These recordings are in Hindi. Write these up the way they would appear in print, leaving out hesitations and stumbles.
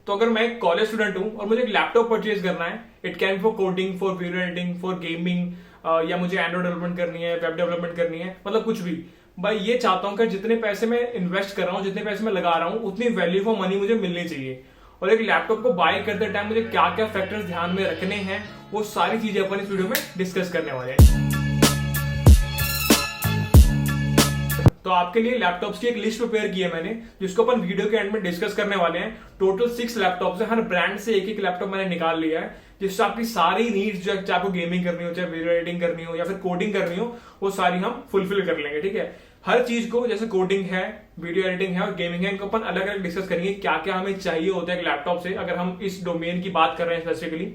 तो अगर मैं एक कॉलेज स्टूडेंट हूं और मुझे एक लैपटॉप परचेज करना है, it can for coding, for video editing, for gaming, या मुझे एंड्रॉइड डेवलपमेंट करनी है, वेब डेवलपमेंट करनी है, मतलब कुछ भी। भाई ये चाहता हूं कि जितने पैसे मैं इन्वेस्ट कर रहा हूं, जितने पैसे मैं लगा रहा हूं, उतनी वैल्यू फॉर मनी मुझे मिलनी चाहिए। और एक लैपटॉप को बाय करते टाइम मुझे क्या क्या फैक्टर्स ध्यान में रखने हैं, वो सारी चीजें अपन इस वीडियो में डिस्कस करने वाले हैं। तो आपके लिए लैपटॉप्स की एक लिस्ट प्रिपेयर की है मैंने, जिसको अपन वीडियो के एंड में डिस्कस करने वाले हैं। टोटल 6 लैपटॉप्स है, हर ब्रांड से एक एक लैपटॉप मैंने निकाल लिया है, जिससे आपकी सारी नीड्स, जो चाहे आपको गेमिंग करनी हो, चाहे वीडियो एडिटिंग करनी हो या फिर कोडिंग करनी हो, वो सारी हम फुलफिल कर लेंगे। ठीक है, हर चीज को, जैसे कोडिंग है, वीडियो एडिटिंग है और गेमिंग है, इनको अपन अलग अलग डिस्कस करेंगे क्या क्या हमें चाहिए होता है एक लैपटॉप से, अगर हम इस डोमेन की बात कर रहे हैं स्पेसिफिकली,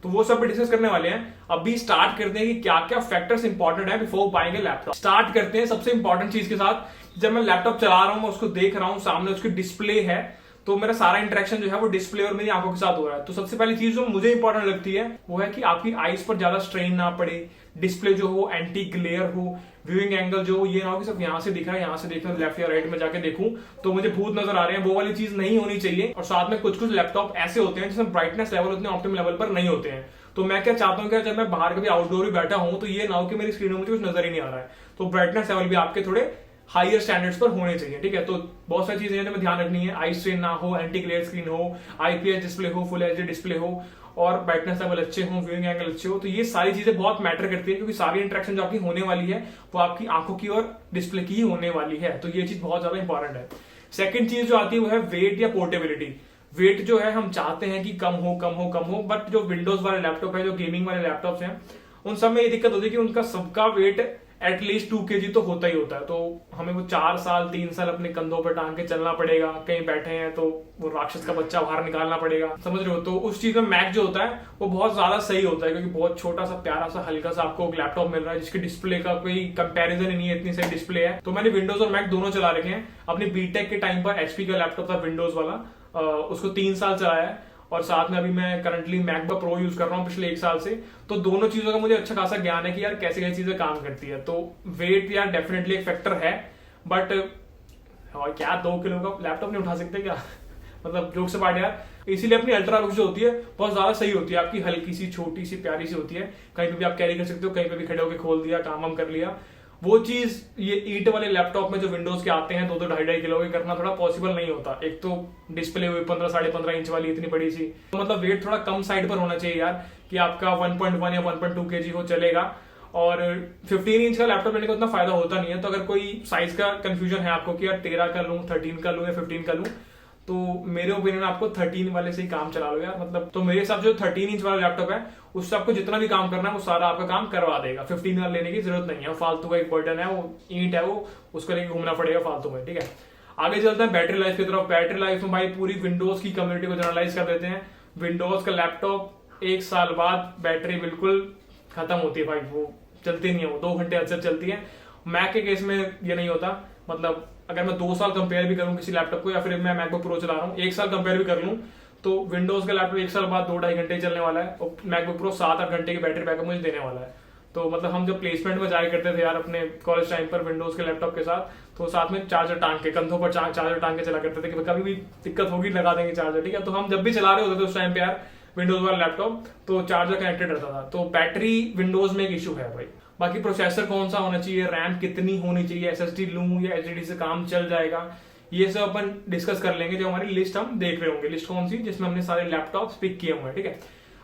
तो वो सब भी डिस्कस करने वाले हैं। अभी स्टार्ट करते हैं कि क्या क्या फैक्टर्स इंपॉर्टेंट है बिफोर बाइंग ए लैपटॉप। स्टार्ट करते हैं सबसे इंपॉर्टेंट चीज के साथ। जब मैं लैपटॉप चला रहा हूं, मैं उसको देख रहा हूं, सामने उसकी डिस्प्ले है, तो मेरा सारा इंटरेक्शन जो है वो डिस्प्ले और मेरी आंखों के साथ हो रहा है। तो सबसे पहली चीज जो मुझे इंपॉर्टेंट लगती है वो है कि आपकी आईज पर ज्यादा स्ट्रेन ना पड़े, डिस्प्ले जो हो एंटी ग्लेयर हो, व्यूइंग एंगल जो हो ये ना हो कि सब यहां से दिख रहा है, यहां से देख रहा है, लेफ्ट या राइट में जाके देखूं तो मुझे भूत नजर आ रहे हैं, वो वाली चीज नहीं होनी चाहिए। और साथ में कुछ कुछ लैपटॉप ऐसे होते हैं जिसमें ब्राइटनेस लेवल उतने ऑप्टिमम लेवल पर नहीं होते हैं। तो मैं क्या चाहता हूं कि जब मैं बाहर कभी आउटडोर भी बैठा हूं तो ये ना हो कि मेरी स्क्रीन में मुझे कुछ नजर ही नहीं आ रहा है। तो ब्राइटनेस लेवल भी आपके थोड़े हायर स्टैंडर्ड्स पर होने चाहिए। ठीक है, तो बहुत सारी चीजें हमें ध्यान रखनी है। आई स्ट्रेन ना हो, एंटी ग्लेयर स्क्रीन हो, आईपीएस डिस्प्ले हो, फुल एचडी डिस्प्ले हो और ब्राइटनेस लेवल अच्छे हो, व्यूइंग एंगल अच्छे हो। तो ये सारी चीजें बहुत मैटर करती है, क्योंकि सारी इंटरेक्शन जो आपकी होने वाली है वो आपकी आंखों की और डिस्प्ले की ही होने वाली है। तो ये चीज बहुत ज्यादा इंपॉर्टेंट है। सेकंड चीज जो आती है वो है वेट या पोर्टेबिलिटी। वेट जो है हम चाहते हैं कि कम हो कम हो कम हो, बट जो विंडोज वाले लैपटॉप है, जो गेमिंग वाले लैपटॉप्स हैं, उन सब में ये दिक्कत होती है कि उनका सबका वेट एटलीस्ट 2 kg तो होता ही होता है। तो हमें वो 4 साल 3 साल अपने कंधों पर टांग के चलना पड़ेगा, कहीं बैठे हैं तो वो राक्षस का बच्चा बाहर निकालना पड़ेगा, समझ रहे हो। तो उस चीज में मैक जो होता है वो बहुत ज्यादा सही होता है, क्योंकि बहुत छोटा सा प्यारा सा हल्का सा आपको लैपटॉप मिल रहा है जिसकी डिस्प्ले का कोई कंपैरिजन ही नहीं है, इतनी सही डिस्प्ले है। तो मैंने विंडोज और मैक दोनों चला रखे हैं। अपनी बीटेक के टाइम पर एचपी का लैपटॉप था विंडोज वाला, उसको 3 साल चलाया है, और साथ में अभी मैं करंटली मैकबुक प्रो यूज कर रहा हूँ पिछले 1 साल से। तो दोनों चीजों का मुझे अच्छा खासा ज्ञान है कि यार कैसे कैसे चीजें काम करती है। तो वेट यार डेफिनेटली एक फैक्टर है, बट क्या 2 किलो का लैपटॉप नहीं उठा सकते क्या मतलब जोक से पार्ट यार। इसीलिए अपनी अल्ट्रा बुक जो होती है बहुत ज्यादा सही होती है, आपकी हल्की सी छोटी सी प्यारी सी होती है, कहीं पे भी आप कैरी कर सकते हो, कहीं पे भी खड़े होकर खोल दिया, काम वाम कर लिया। वो चीज ये ईट वाले लैपटॉप में जो विंडोज के आते हैं 2-2 2.5 किलो के करना थोड़ा पॉसिबल नहीं होता। एक तो डिस्प्ले हुई 15-15.5 इंच वाली इतनी बड़ी सी, तो मतलब वेट थोड़ा कम साइड पर होना चाहिए यार, कि आपका 1.1 या 1.2 kg हो चलेगा। और 15 इंच का लैपटॉप लेने का उतना फायदा होता नहीं है। तो अगर कोई साइज का कंफ्यूजन है आपको कि यार 13 का लूं, 13 का लूं या 15 का लूं, तो मेरे ओपिनियन आपको 13 वाले से ही काम चला लो यार। मतलब तो मेरे हिसाब से जो 13 इंच वाला लैपटॉप है उससे आपको जितना भी काम करना है वो सारा आपका काम करवा देगा। 15 वाला लेने की जरूरत नहीं है, फालतू का एक बर्डन है, वो ईंट है, वो उसको लेके घूमना पड़ेगा फालतू में। ठीक है, आगे चलते हैं बैटरी लाइफ की तरफ। बैटरी लाइफ में भाई पूरी विंडोज की कम्युनिटी को जनरलाइज कर देते हैं। विंडोज का लैपटॉप 1 साल बाद बैटरी बिल्कुल खत्म होती है भाई, वो चलती नहीं है, वो 2 घंटे अक्सर चलती है। मैक के केस में ये नहीं होता। मतलब अगर मैं 2 साल कंपेयर भी करूं किसी लैपटॉप को, या फिर मैं मैकबुक प्रो चला रहा हूं 1 साल कंपेयर भी कर लूं, तो विंडोज का लैपटॉप 1 साल बाद 2-2.5 घंटे चलने वाला है, और मैकबुक प्रो 7-8 घंटे की बैटरी बैकअप मुझे देने वाला है। तो मतलब हम जब प्लेसमेंट में जाया करते थे यार अपने कॉलेज टाइम पर विंडोज के लैपटॉप के साथ, तो साथ में चार्जर टांग के, कंधों पर चार्जर टांग के चला करते थे कि कभी भी दिक्कत होगी लगा देंगे चार्जर। ठीक है, तो हम जब भी चला रहे होते थे उस टाइम पे यार विंडोज वाला लैपटॉप, तो चार्जर कनेक्टेड रहता था। तो बैटरी विंडोज में एक इशू है भाई। बाकी प्रोसेसर कौन सा होना चाहिए, रैम कितनी होनी चाहिए, एसएसडी लूं या एचडीडी से काम चल जाएगा, ये सब अपन डिस्कस कर लेंगे जब हमारी लिस्ट हम देख रहे होंगे। लिस्ट कौन सी, जिसमें हमने सारे लैपटॉप्स पिक किए हुए हैं। ठीक है,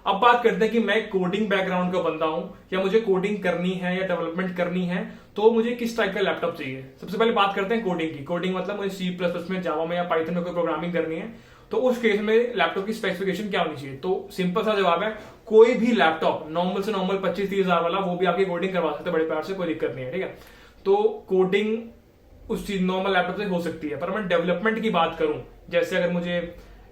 अब बात करते हैं कि मैं कोडिंग बैकग्राउंड का बंदा हूं, या मुझे कोडिंग करनी है या डेवलपमेंट करनी है, तो मुझे किस टाइप का लैपटॉप चाहिए। सबसे पहले बात करते हैं कोडिंग की। कोडिंग मतलब मुझे C++ में, जावा में या पाइथन में कोई प्रोग्रामिंग करनी है, तो उस केस में लैपटॉप की स्पेसिफिकेशन क्या होनी चाहिए। तो सिंपल सा जवाब है, कोई भी लैपटॉप नॉर्मल से नॉर्मल 25-30 हजार वाला, वो भी आपकी कोडिंग करवा सकते हैं बड़े प्यार से, कोई दिक्कत नहीं है। ठीक है, तो कोडिंग उस चीज नॉर्मल लैपटॉप से हो सकती है। पर मैं डेवलपमेंट की बात करूं, जैसे अगर मुझे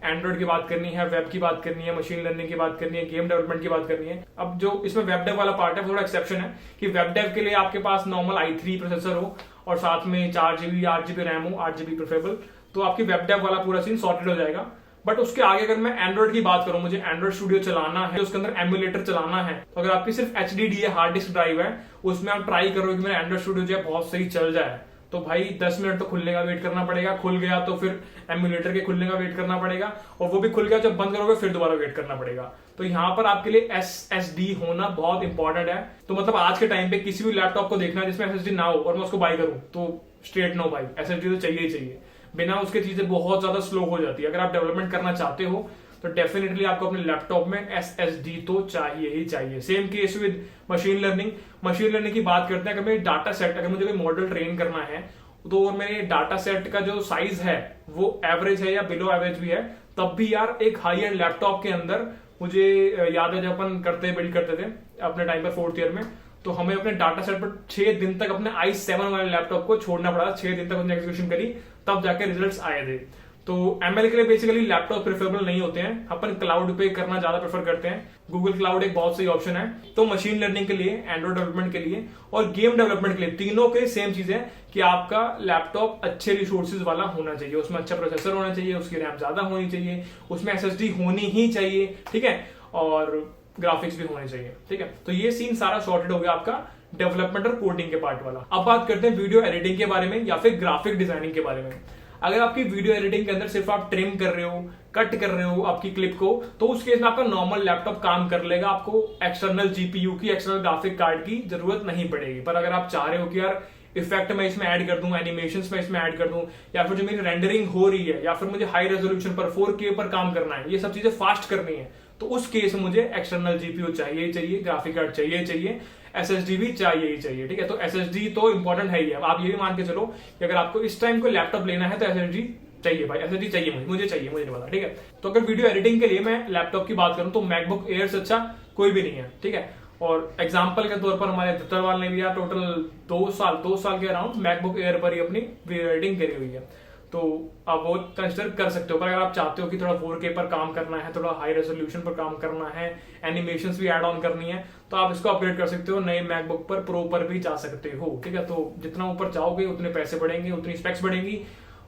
एंड्रॉइड की बात करनी है, वेब की बात करनी है, मशीन लर्निंग की बात करनी है, गेम डेवलपमेंट की बात करनी है। अब जो इसमें वेब डेव वाला पार्ट है थोड़ा एक्सेप्शन है, कि वेब डेव के लिए आपके पास नॉर्मल i3 प्रोसेसर हो और साथ में 4GB 8GB रैम हो, 8GB प्रेफरेबल, तो आपकी वेब डेव वाला पूरा सीन सॉर्टेड हो जाएगा। बट उसके आगे अगर मैं एंड्रॉइड की बात करूं, मुझे एंड्रॉइड स्टूडियो चलाना है, उसके अंदर एमुलेटर चलाना है, तो अगर आपकी सिर्फ HDD है, हार्ड डिस्क ड्राइव है, उसमें आप ट्राई करो कि मेरा एंड्रॉइड स्टूडियो जो है बहुत सही चल जाए, तो भाई 10 मिनट तो खुलने का वेट करना पड़ेगा, खुल गया तो फिर एमुलेटर के खुलने का वेट करना पड़ेगा, और वो भी खुल गया जब बंद करोगे फिर दोबारा वेट करना पड़ेगा। तो यहाँ पर आपके लिए SSD होना बहुत इंपॉर्टेंट है। तो मतलब आज के टाइम पे किसी भी लैपटॉप को देखना जिसमें SSD ना हो और मैं उसको बाय करूं तो स्ट्रेट नो भाई, SSD तो चाहिए ही चाहिए, बिना उसके चीजें बहुत ज्यादा स्लो हो जाती है। अगर आप डेवलपमेंट करना चाहते हो तो डेफिनेटली आपको अपने लैपटॉप में SSD तो चाहिए ही चाहिए। Same case with machine learning. Machine learning की बात करते हैं, अगर मेरी डाटा सेट, अगर मुझे कोई मॉडल ट्रेन करना है तो और मेरे डाटा सेट का जो साइज है वो एवरेज है या बिलो एवरेज भी है, तब भी यार एक हाई एंड लैपटॉप के अंदर, मुझे याद है जब अपन बिल्ड करते थे अपने टाइम पर 4th ईयर में, तो हमें अपने डाटा सेट पर 6 दिन तक अपने i7 वाले लैपटॉप को छोड़ना पड़ा। 6 दिन तक उसने एग्जीक्यूशन करी, तब जाके रिजल्ट्स आए थे। तो ML के लिए बेसिकली लैपटॉप प्रेफरेबल नहीं होते हैं, अपन क्लाउड पे करना ज्यादा प्रेफर करते हैं। गूगल क्लाउड एक बहुत सही ऑप्शन है। तो मशीन लर्निंग के लिए, एंड्रॉइड डेवलपमेंट के लिए और गेम डेवलपमेंट के लिए, तीनों के सेम चीज है कि आपका लैपटॉप अच्छे रिसोर्सेज वाला होना चाहिए, उसमें अच्छा प्रोसेसर होना चाहिए, उसकी रैम ज्यादा होनी चाहिए, उसमें SSD होनी ही चाहिए, ठीक है, और ग्राफिक्स भी होने चाहिए, ठीक है। तो ये सीन सारा सॉर्टेड हो गया आपका डेवलपमेंट और कोडिंग के पार्ट वाला। अब बात करते हैं वीडियो एडिटिंग के बारे में या फिर ग्राफिक डिजाइनिंग के बारे में। अगर आपकी वीडियो एडिटिंग के अंदर सिर्फ आप ट्रिम कर रहे हो, कट कर रहे हो आपकी क्लिप को, तो उस केस में आपका नॉर्मल लैपटॉप काम कर लेगा, आपको एक्सटर्नल GPU की, एक्सटर्नल ग्राफिक कार्ड की जरूरत नहीं पड़ेगी। पर अगर आप चाह रहे हो कि यार इफेक्ट मैं इसमें ऐड कर दूं, एनिमेशंस में इसमें ऐड कर दूं, या फिर जो मेरी रेंडरिंग हो रही है, या फिए मुझे हाई रेजोल्यूशन पर 4K पर काम करना है, ये सब चीजें फास्ट करनी है, तो उस केस में मुझे एक्सटर्नल GPU चाहिए ही चाहिए, ग्राफिक कार्ड चाहिए ही चाहिए, SSD भी चाहिए ही चाहिए, ठीक है। तो SSD तो इंपॉर्टेंट है ही। अब आप ये भी मान के चलो कि अगर आपको इस टाइम को लैपटॉप लेना है तो SSD चाहिए भाई, SSD चाहिए, मुझे चाहिए, मुझे नहीं पता, ठीक है। तो अगर वीडियो एडिटिंग के लिए मैं लैपटॉप की बात करूं तो मैकबुक एयर से अच्छा कोई भी नहीं है, ठीक है। और एग्जाम्पल के तौर पर हमारे दत्तरवाल ने भी यार टोटल 2 साल के अराउंड मैकबुक एयर पर ही अपनी वीडियो एडिटिंग करी हुई है, तो आप वो कंसिडर कर सकते हो। पर अगर आप चाहते हो कि थोड़ा 4K पर काम करना है, थोड़ा हाई रेजोल्यूशन पर काम करना है, एनिमेशंस भी ऐड ऑन करनी है, तो आप इसको अपग्रेड कर सकते हो, नए मैकबुक पर प्रो पर भी जा सकते हो, ठीक है। तो जितना ऊपर जाओगे उतने पैसे बढ़ेंगे, उतनी स्पेक्स बढ़ेंगी,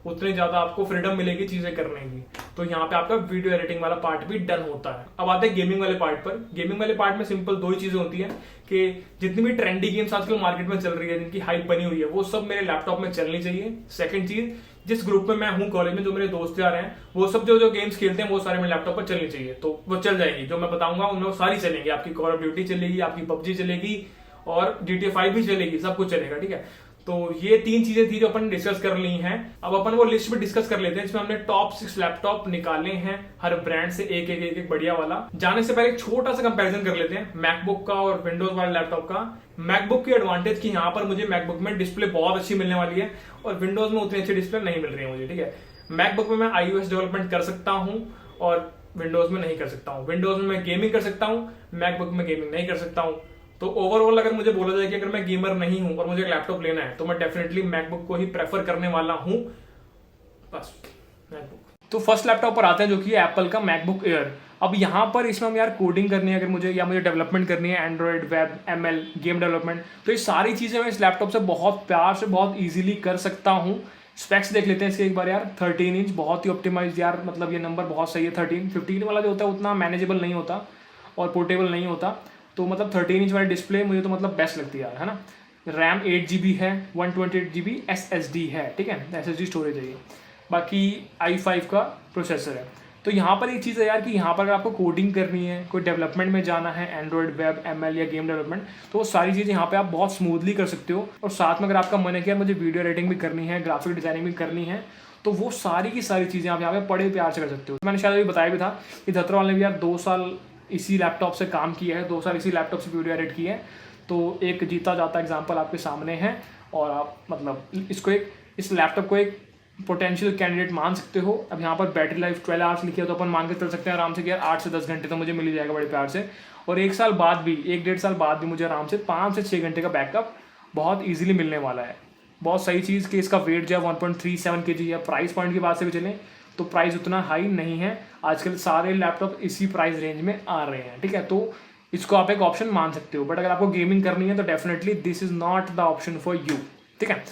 उतनी ज्यादा आपको फ्रीडम मिलेगी चीजें करने की। तो यहाँ पे आपका वीडियो एडिटिंग वाला पार्ट भी डन होता है। अब आते हैं गेमिंग वाले पार्ट पर। गेमिंग वाले पार्ट में सिंपल 2 ही चीजें होती है कि जितनी भी ट्रेंडी गेम्स आजकल मार्केट में चल रही है, जिनकी हाइप बनी हुई है, वो सब मेरे लैपटॉप में चलनी चाहिए। सेकंड चीज, जिस ग्रुप में मैं हूँ कॉलेज में, जो मेरे दोस्त यार हैं, वो सब जो गेम्स खेलते हैं वो सारे मेरे लैपटॉप पर चलनी चाहिए। तो वो चल जाएगी, जो मैं बताऊंगा उनमें वो सारी चलेंगी। आपकी कॉल ऑफ ड्यूटी चलेगी, आपकी PUBG चलेगी और GTA 5 भी चलेगी, सब कुछ चलेगा, ठीक है। तो ये 3 चीजें थी जो अपन डिस्कस कर ली हैं। अब अपन वो लिस्ट में डिस्कस कर लेते हैं जिसमें हमने टॉप 6 लैपटॉप निकाले हैं, हर ब्रांड से एक बढ़िया वाला। जाने से पहले एक छोटा सा कंपैरिजन कर लेते हैं मैकबुक का और विंडोज वाले लैपटॉप का। मैकबुक की एडवांटेज की यहाँ पर मुझे मैकबुक में डिस्प्ले बहुत अच्छी मिलने वाली है और विंडोज में उतनी अच्छी डिस्प्ले नहीं मिल रही है मुझे, ठीक है। मैकबुक में मैं iOS डेवलपमेंट कर सकता हूँ और विंडोज में नहीं कर सकता हूँ। विंडोज में मैं गेमिंग कर सकता हूँ, मैकबुक में गेमिंग नहीं कर सकता हूँ। तो ओवरऑल अगर मुझे बोला जाए कि अगर मैं गेमर नहीं हूं और मुझे एक लैपटॉप लेना है तो मैं डेफिनेटली मैकबुक को ही प्रेफर करने वाला हूं, बस मैकबुक। तो फर्स्ट लैपटॉप पर आते हैं जो कि एप्पल का मैकबुक एयर। अब यहाँ पर इसमें हम यार कोडिंग करनी है अगर मुझे, या मुझे डेवलपमेंट करनी है, Android, web, ML, game development, तो ये सारी चीजें मैं इस लैपटॉप से बहुत प्यार से बहुत ईजिली कर सकता हूँ। स्पेक्स देख लेते हैं इसके एक बार यार। 13 इंच बहुत ही ऑप्टिमाइज यार, मतलब ये नंबर बहुत सही है। 15 वाला जो होता है उतना मैनेजेबल नहीं होता और पोर्टेबल नहीं होता, तो मतलब 13 इंच वाली डिस्प्ले मुझे तो मतलब बेस्ट लगती है यार, है ना। रैम 8GB है, 128GB SSD है, ठीक है, SSD स्टोरेज है ये। बाकी i5 का प्रोसेसर है। तो यहाँ पर एक चीज़ है यार कि यहाँ पर अगर आपको कोडिंग करनी है, कोई डेवलपमेंट में जाना है, एंड्रॉइड, वेब, ML या गेम डेवलपमेंट, तो वो सारी चीज़ें यहाँ पे आप बहुत स्मूथली कर सकते हो। और साथ में अगर आपका मन है कि यार मुझे वीडियो एडिटिंग भी करनी है, ग्राफिक डिजाइनिंग भी करनी है, तो वो सारी की सारी चीज़ें आप यहाँ पे बड़े प्यार से कर सकते हो। मैंने शायद अभी बताया भी था कि धतरवाल ने भी यार 2 साल इसी लैपटॉप से काम किया है, 2 साल इसी लैपटॉप से वीडियो एडिट की है। तो एक जीता जाता एग्जांपल आपके सामने है और आप मतलब इस लैपटॉप को एक पोटेंशियल कैंडिडेट मान सकते हो। अब यहाँ पर बैटरी लाइफ 12 आवर्स लिखी है, तो अपन मान के चल सकते हैं आराम से कि यार 8 से 10 घंटे तो मुझे मिल ही जाएगा बड़े प्यार से। और 1 साल बाद भी, 1-1.5 साल बाद भी मुझे आराम से 5 से 6 घंटे का बैकअप बहुत ईजिली मिलने वाला है। बहुत सही चीज़ कि इसका वेट जो है 1.37 kg है। प्राइस पॉइंट की बात से भी चलें तो प्राइस उतना हाई नहीं है, आजकल सारे लैपटॉप इसी प्राइस रेंज में आ रहे हैं, ठीक है। तो इसको आप एक ऑप्शन मान सकते हो, बट अगर आपको गेमिंग करनी है तो definitely this is not the option for you, ठीक है।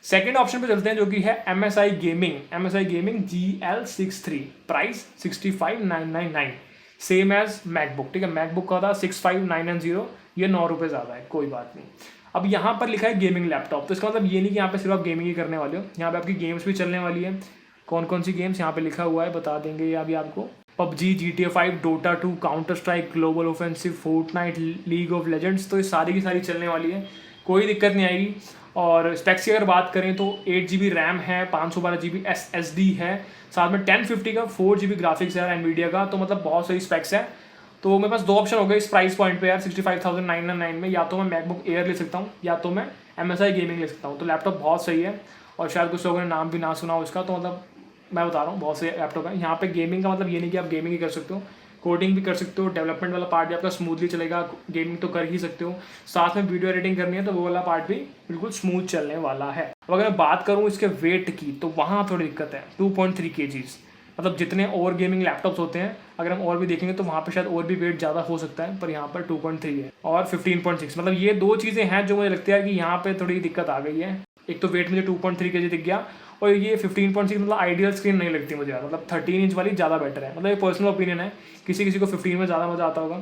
सेकेंड ऑप्शन पे चलते हैं जो कि है MSI gaming GL63, price 65,999, same as MacBook, ठीक है। मैकबुक का था 65,990, ये 9 रुपये ज़्यादा है, कोई बात नहीं। अब यहाँ पर लिखा है गेमिंग लैपटॉप, तो इसका मतलब ये नहीं कि यहाँ पे सिर्फ आप गेमिंग ही करने वाले हो, यहाँ पे आपकी गेम्स भी चलने वाली है। कौन कौन सी गेम्स यहाँ पे लिखा हुआ है बता देंगे ये अभी आपको। PUBG, GTA 5, Dota 2, counter strike, global offensive, Fortnite, league of legends, तो ये सारी की सारी चलने वाली है, कोई दिक्कत नहीं आएगी। और स्पेक्स की अगर बात करें तो 8 GB रैम है, 512 GB SSD है, साथ में 1050 का 4 GB ग्राफिक्स है एनवीडिया का, तो मतलब बहुत सही स्पेक्स है। तो मेरे पास दो ऑप्शन हो गए इस प्राइस पॉइंट पे यार 65,999 में, या तो मैं मैकबुक एयर ले सकता हूँ या तो मैं MSI गेमिंग ले सकता हूँ। तो लैपटॉप बहुत सही है और शायद कुछ लोगों ने नाम भी ना सुना हो इसका, तो मतलब मैं बता रहा हूँ बहुत सही लैपटॉप है। यहाँ पे गेमिंग का मतलब ये नहीं कि आप गेमिंग ही कर सकते हो, कोडिंग भी कर सकते हो, डेवलपमेंट वाला पार्ट भी आपका स्मूथली चलेगा, गेमिंग तो कर ही सकते हो, साथ में वीडियो एडिटिंग करनी है तो वो वाला पार्ट भी बिल्कुल स्मूथ चलने वाला है। अब अगर मैं बात करूँ इसके वेट की तो वहाँ थोड़ी दिक्कत है, 2.3 kgs, मतलब जितने और गेमिंग लैपटॉप्स होते हैं अगर हम और भी देखेंगे तो वहाँ पे शायद और भी वेट ज़्यादा हो सकता है, पर यहाँ पर 2.3 है और 15.6, मतलब ये दो चीज़ें हैं जो मुझे लगती है कि यहाँ पे थोड़ी दिक्कत आ गई है। एक तो वेट मुझे 2.3 kg दिख गया और ये 15.6 मतलब आइडियल स्क्रीन नहीं लगती मुझे, मतलब 13 इंच वाली ज़्यादा बेटर है, मतलब ये पर्सनल ओपिनियन है, किसी किसी को 15 में ज़्यादा मज़ा आता होगा।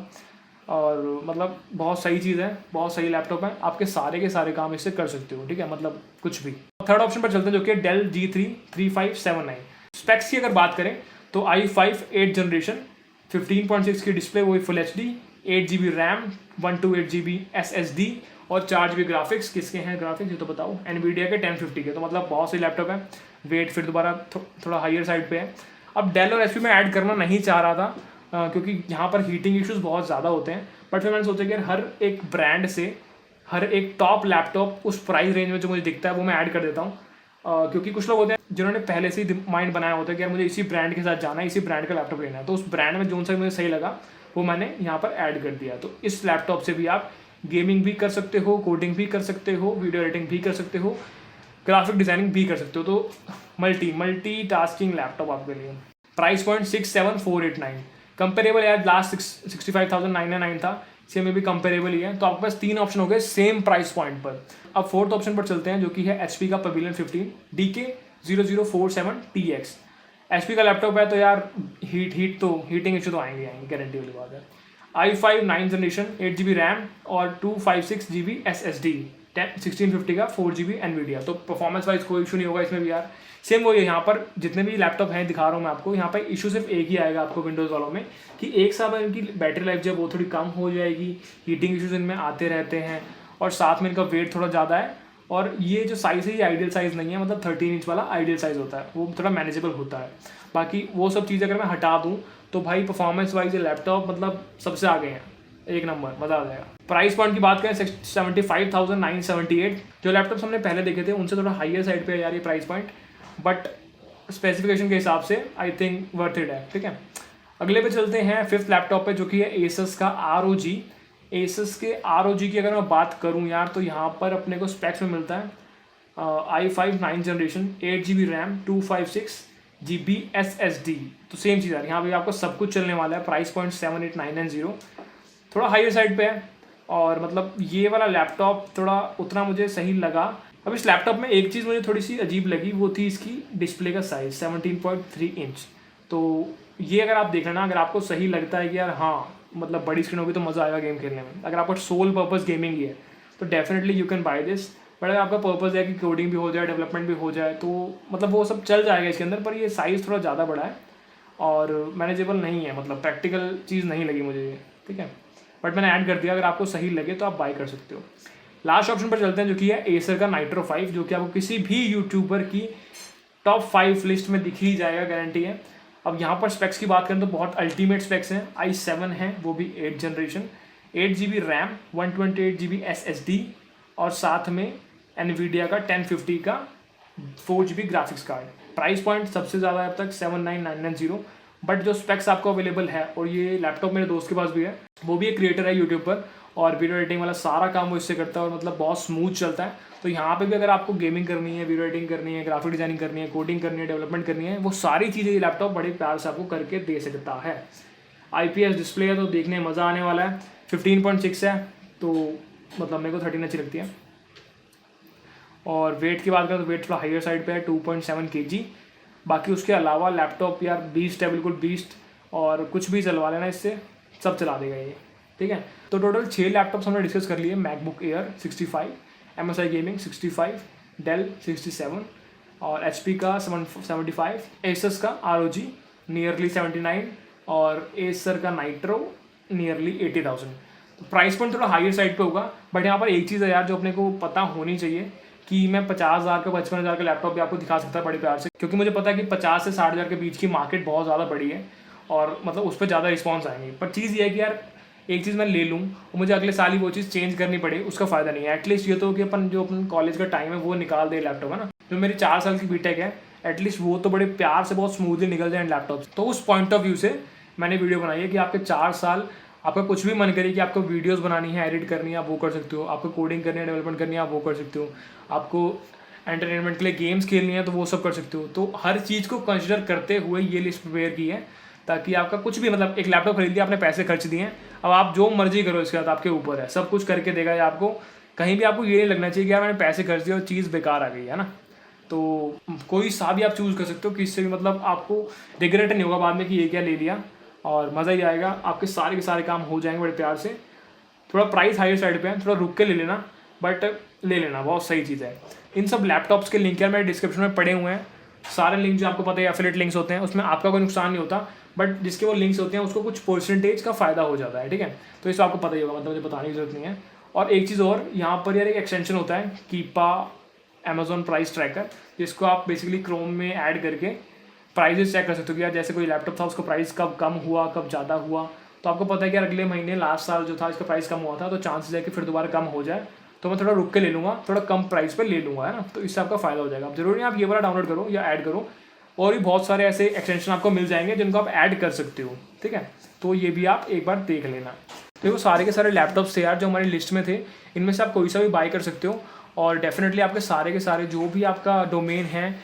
और मतलब बहुत सही चीज़ है, बहुत सही लैपटॉप है, आपके सारे के सारे काम इससे कर सकते हो, ठीक है, मतलब कुछ भी। थर्ड ऑप्शन पर चलते हैं जो कि डेल G3 3579। स्पेक्स की अगर बात करें तो i5 8th जनरेशन, 15.6 की डिस्प्ले, वही full HD, 8 GB RAM, 128 GB SSD और 4 GB ग्राफिक्स। किसके हैं ग्राफिक्स ये तो बताओ, एनवीडिया के 1050 के, तो मतलब बहुत सही लैपटॉप है। वेट फिर दोबारा थोड़ा हायर साइड पे है। अब डेल और HP में ऐड करना नहीं चाह रहा था क्योंकि यहाँ पर हीटिंग इश्यूज बहुत ज़्यादा होते हैं, बट फिर मैंने सोचा कि हर एक ब्रांड से हर एक टॉप लैपटॉप उस प्राइस रेंज में जो मुझे दिखता है वो मैं ऐड कर देता हूँ। क्योंकि कुछ लोग होते हैं जिन्होंने पहले से ही माइंड बनाया होता है कि यार मुझे इसी ब्रांड के साथ जाना है, इसी ब्रांड का लैपटॉप लेना है, तो उस ब्रांड में जो सा मुझे सही लगा वो मैंने यहाँ पर ऐड कर दिया। तो इस लैपटॉप से भी आप गेमिंग भी कर सकते हो, कोडिंग भी कर सकते हो, वीडियो एडिटिंग भी कर सकते हो, ग्राफिक डिजाइनिंग भी कर सकते हो, तो मल्टी टास्किंग लैपटॉप आपके लिए। प्राइस पॉइंट 67,489, कंपेरेबल यार लास्ट 65,999 था, सेम में भी कंपेरेबल ही है। तो आपके पास तीन ऑप्शन हो गए सेम प्राइस पॉइंट पर। अब फोर्थ ऑप्शन पर चलते हैं जो कि है HP का पवेलियन 15 DK0047TX। HP का लैपटॉप है तो यार हीटिंग इशू तो आएंगे गारंटी वाली बात है। i5 9th generation, 8 GB RAM और 256 GB SSD, 1650 का 4 GB एनवीडिया, तो परफॉर्मेंस वाइज कोई इशू नहीं होगा इसमें भी यार। सेम वही है, यहाँ पर जितने भी लैपटॉप हैं दिखा रहा हूँ मैं आपको, यहाँ पर इशू सिर्फ एक ही आएगा आपको विंडोज़ वालों में कि एक साथ में इनकी बैटरी लाइफ जो है वो थोड़ी कम हो जाएगी, हीटिंग इशूज इनमें आते रहते हैं और साथ में इनका वेट थोड़ा ज़्यादा है। और ये जो साइज़ है ये आइडियल साइज़ नहीं है, मतलब 13 इंच वाला आइडियल साइज़ होता है, वो थोड़ा मैनेजेबल होता है। बाकी वो सब चीज़ें अगर मैं हटा दूँ तो भाई परफॉर्मेंस वाइज ये लैपटॉप मतलब सबसे आगे हैं, एक नंबर, मज़ा आ जाएगा। प्राइस पॉइंट की बात करें 75,978, जो लैपटॉप्स हमने पहले देखे थे उनसे थोड़ा हाइयर साइड पे है यार ये प्राइस पॉइंट, बट स्पेसिफिकेशन के हिसाब से आई थिंक वर्थ इट है, ठीक है। अगले पे चलते हैं फिफ्थ लैपटॉप पे जो कि है Asus का ROG। Asus के ROG की अगर मैं बात करूं यार तो यहाँ पर अपने को स्पेक्स में मिलता है i5 9th generation, 8 GB RAM, 256 GB SSD, तो सेम चीज़ है यहाँ पे आपको सब कुछ चलने वाला है। प्राइस पॉइंट 78,990, थोड़ा हाइयर साइड पे है और मतलब ये वाला लैपटॉप थोड़ा उतना मुझे सही लगा। अब इस लैपटॉप में एक चीज़ मुझे थोड़ी सी अजीब लगी, वो थी इसकी डिस्प्ले का साइज़ 17.3 इंच। तो ये अगर आप देख लेना, अगर आपको सही लगता है कि यार हाँ मतलब बड़ी स्क्रीन होगी तो मज़ा आएगा गेम खेलने में, अगर आपका सोल पर्पस गेमिंग ही है तो definitely you can by this. But अगर आपका पर्पस है कि कोडिंग भी हो जाए, डेवलपमेंट भी हो जाए, तो मतलब वो सब चल जाएगा इसके अंदर, पर ये साइज़ थोड़ा ज़्यादा बड़ा है और मैनेजेबल नहीं है, मतलब प्रैक्टिकल चीज़ नहीं लगी मुझे ये, ठीक है। बट मैंने ऐड कर दिया, अगर आपको सही लगे तो आप बाय कर सकते हो। लास्ट ऑप्शन पर चलते हैं जो कि है Acer का Nitro 5, जो कि आपको किसी भी यूट्यूबर की टॉप 5 लिस्ट में दिख ही जाएगा, गारंटी है। अब यहाँ पर स्पेक्स की बात करें तो बहुत अल्टीमेट स्पेक्स हैं। i7 है, वो भी 8th generation, 8 GB RAM, 128 GB SSD और साथ में एनवीडिया का 1050 का 4 GB graphics card. Price point सबसे ज़्यादा अब तक 79,990, बट जो स्पेक्स आपको अवेलेबल है, और ये लैपटॉप मेरे दोस्त के पास भी है, वो भी एक क्रिएटर है यूट्यूब पर और वीडियो एडिटिंग वाला सारा काम वो इससे करता है और मतलब बहुत स्मूथ चलता है। तो यहाँ पे भी अगर आपको गेमिंग करनी है, वीडियो एडिटिंग करनी है, ग्राफिक डिजाइनिंग करनी है, कोडिंग करनी है, डेवलपमेंट करनी है, वो सारी चीज़ें ये लैपटॉप बड़े प्यार से आपको करके दे सकता है। IPS डिस्प्ले है तो देखने में मज़ा आने वाला है। 15.6 है तो मतलब मेरे को 13 अच्छी लगती है। और वेट की बात करें तो वेट थोड़ा हाइयर साइड पे है, 2.7 kg। बाकी उसके अलावा लैपटॉप यार बीस्ट है, बिल्कुल बीस्ट, और कुछ भी चलवा लेना इससे सब चला देगा ये, ठीक है। तो टोटल 6 लैपटॉप्स हमने डिस्कस कर लिए, MacBook Air 65, MSI gaming 65, Dell 67 और HP का 75, Asus का ROG नियरली 79 और Acer का नाइट्रो नियरली 80,000। तो प्राइस पॉइंट थोड़ा हायर साइड पे होगा, बट यहाँ पर एक चीज़ है यार जो अपने को पता होनी चाहिए कि मैं 50,000 का 55,000 का लैपटॉप भी आपको दिखा सकता है बड़े प्यार से, क्योंकि मुझे पता है कि 50 से 60,000 के बीच की मार्केट बहुत ज़्यादा बड़ी है और मतलब उस पर ज़्यादा रिस्पॉन्स आएंगे। पर चीज़ ये है कि यार एक चीज़ मैं ले लूँ और मुझे अगले साल ही वो चीज़ चेंज करनी पड़े, उसका फ़ायदा नहीं है। एटलीस्ट ये तो कि अपन जो अपन कॉलेज का टाइम है वो निकाल दे लैपटॉप, है ना। जो मेरी 4 साल की बीटेक है, एटलीस्ट वो तो बड़े प्यार से बहुत स्मूथली निकल जाए लैपटॉप। तो उस पॉइंट ऑफ व्यू से मैंने वीडियो बनाई है कि आपके 4 साल आपका कुछ भी मन करे कि आपको वीडियोस बनानी है, एडिट करनी है, आप वो कर सकते हो। आपको कोडिंग करनी है, डेवलपमेंट करनी है, आप वो कर सकते हो। आपको एंटरटेनमेंट के लिए गेम्स खेलनी है तो वो सब कर सकते हो। तो हर चीज़ को कंसिडर करते हुए ये लिस्ट प्रिपेयर की है, ताकि आपका कुछ भी मतलब एक लैपटॉप खरीद लिया, आपने पैसे खर्च दिए हैं, अब आप जो मर्जी करो इसके बाद आपके ऊपर है, सब कुछ करके देगा या आपको कहीं भी आपको ये नहीं लगना चाहिए कि यार मैंने पैसे खर्च दिए और चीज़ बेकार आ गई, है ना। तो कोई सा भी आप चूज़ कर सकते हो कि इससे भी मतलब आपको रिग्रेट नहीं होगा बाद में कि ये क्या ले लिया, और मज़ा ही आएगा, आपके सारे के सारे काम हो जाएंगे बड़े प्यार से। थोड़ा प्राइस हाई साइड पे है, थोड़ा रुक के ले लेना, बट ले लेना, बहुत सही चीज़ है। इन सब लैपटॉप्स के लिंक यार मेरे डिस्क्रिप्शन में पड़े हुए हैं, सारे लिंक जो आपको पता है एफिलिएट लिंक्स होते हैं, उसमें आपका कोई नुकसान नहीं होता, बट जिसके वो लिंक्स होते हैं उसको कुछ परसेंटेज का फ़ायदा हो जाता है, ठीक है। तो इसको आपको पता ही होगा, मतलब मुझे बताने की जरूरत नहीं है। और एक चीज़ और, यहाँ पर यार एक एक्सटेंशन होता है कीपा अमेजोन प्राइस ट्रैकर, जिसको आप बेसिकली क्रोम में ऐड करके प्राइजेस चेक कर सकते हो कि यार जैसे कोई लैपटॉप था उसका प्राइस कब कम हुआ, कब ज़्यादा हुआ। तो आपको पता है कि यार अगले महीने लास्ट साल जो था इसका प्राइस कम हुआ था, तो चांसेस है कि फिर दोबारा कम हो जाए, तो मैं थोड़ा रुक के ले लूँगा, थोड़ा कम प्राइस पे ले लूँगा, है ना। तो इससे आपका फ़ायदा हो जाएगा। अब जरूरी नहीं आप ये वाला डाउनलोड करो या ऐड करो, और भी बहुत सारे ऐसे एक्सटेंशन आपको मिल जाएंगे जिनको आप ऐड कर सकते हो, ठीक है। तो ये भी आप एक बार देख लेना। देखो सारे के सारे लैपटॉप्स थे यार जो हमारी लिस्ट में थे, इनमें से आप कोई सा भी बाय कर सकते हो, और डेफिनेटली आपके सारे के सारे जो भी आपका डोमेन है,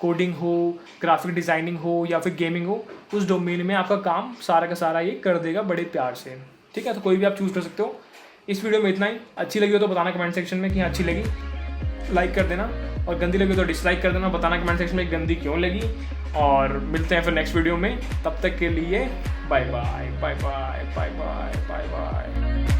कोडिंग हो, ग्राफिक डिज़ाइनिंग हो या फिर गेमिंग हो, उस डोमेन में आपका काम सारा का सारा ये कर देगा बड़े प्यार से, ठीक है। तो कोई भी आप चूज़ कर सकते हो। इस वीडियो में इतना ही। अच्छी लगी हो तो बताना कमेंट सेक्शन में कि हाँ अच्छी लगी, लाइक कर देना, और गंदी लगी तो डिसलाइक कर देना, बताना कमेंट सेक्शन में गंदी क्यों लगी। और मिलते हैं फिर नेक्स्ट वीडियो में, तब तक के लिए bye bye bye bye bye bye bye bye.